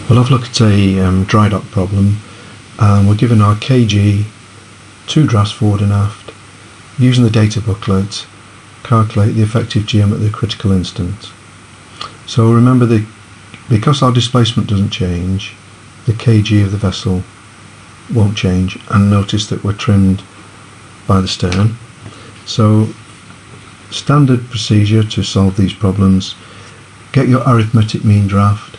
Well, I've looked at a dry dock problem, and we're given our kg, 2 drafts forward and aft. Using the data booklet, calculate the effective GM at the critical instant. So remember, because our displacement doesn't change, the kg of the vessel won't change, and notice that we're trimmed by the stern. So standard procedure to solve these problems: get your arithmetic mean draft,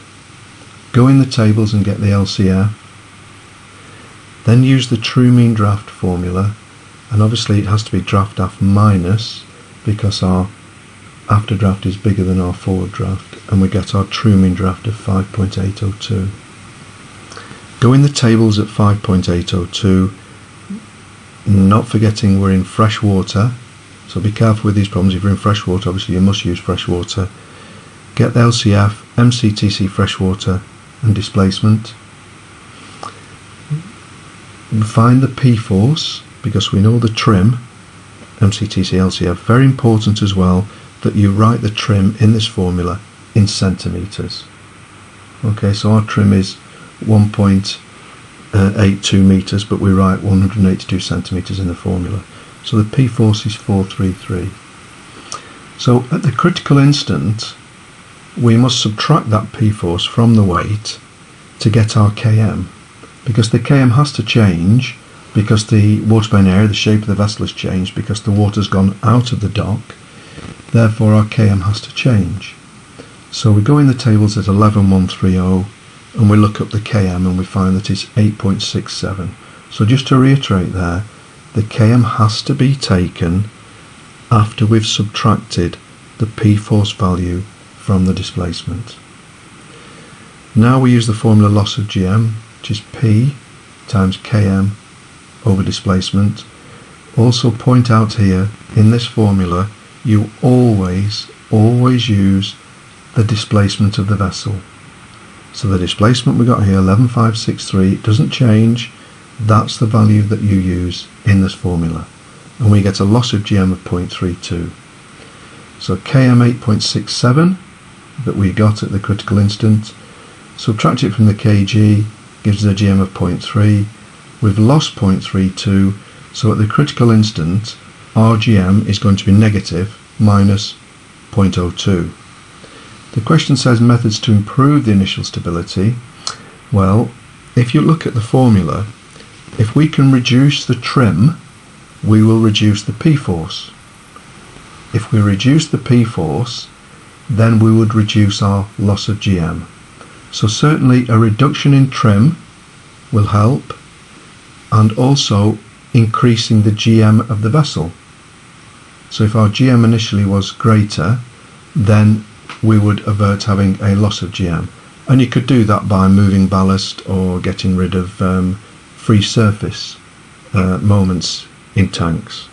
go in the tables and get the LCF, then use the true mean draft formula, and obviously it has to be draft aft minus, because our after draft is bigger than our forward draft, and we get our true mean draft of 5.802. Go in the tables at 5.802, not forgetting we're in fresh water, so be careful with these problems. If you're in fresh water, obviously you must use fresh water. Get the LCF, MCTC freshwater and displacement. Find the P-force, because we know the trim, MCTC, LCF. Very important as well that you write the trim in this formula in centimetres. Okay, so our trim is 1.82 metres, but we write 182 centimetres in the formula. So the P-force is 433. So at the critical instant, we must subtract that P-force from the weight to get our Km, because the Km has to change because the waterborne area, the shape of the vessel, has changed because the water's gone out of the dock. Therefore our Km has to change. So we go in the tables at 11130 and we look up the Km and we find that it's 8.67. So just to reiterate there, the Km has to be taken after we've subtracted the P-force value from the displacement. Now we use the formula loss of GM, which is P times Km over displacement. Also point out here, in this formula, you always use the displacement of the vessel. So the displacement we got here, 11563, it doesn't change. That's the value that you use in this formula. And we get a loss of GM of 0.32. So Km 8.67 that we got at the critical instant, subtract it from the kg, gives us a GM of 0.3. We've lost 0.32, so at the critical instant our GM is going to be negative minus 0.02. The question says methods to improve the initial stability. Well, if you look at the formula, if we can reduce the trim, we will reduce the P-force. If we reduce the P-force, then we would reduce our loss of GM. So certainly a reduction in trim will help, and also increasing the GM of the vessel. So if our GM initially was greater, then we would avert having a loss of GM. And you could do that by moving ballast or getting rid of free surface moments in tanks.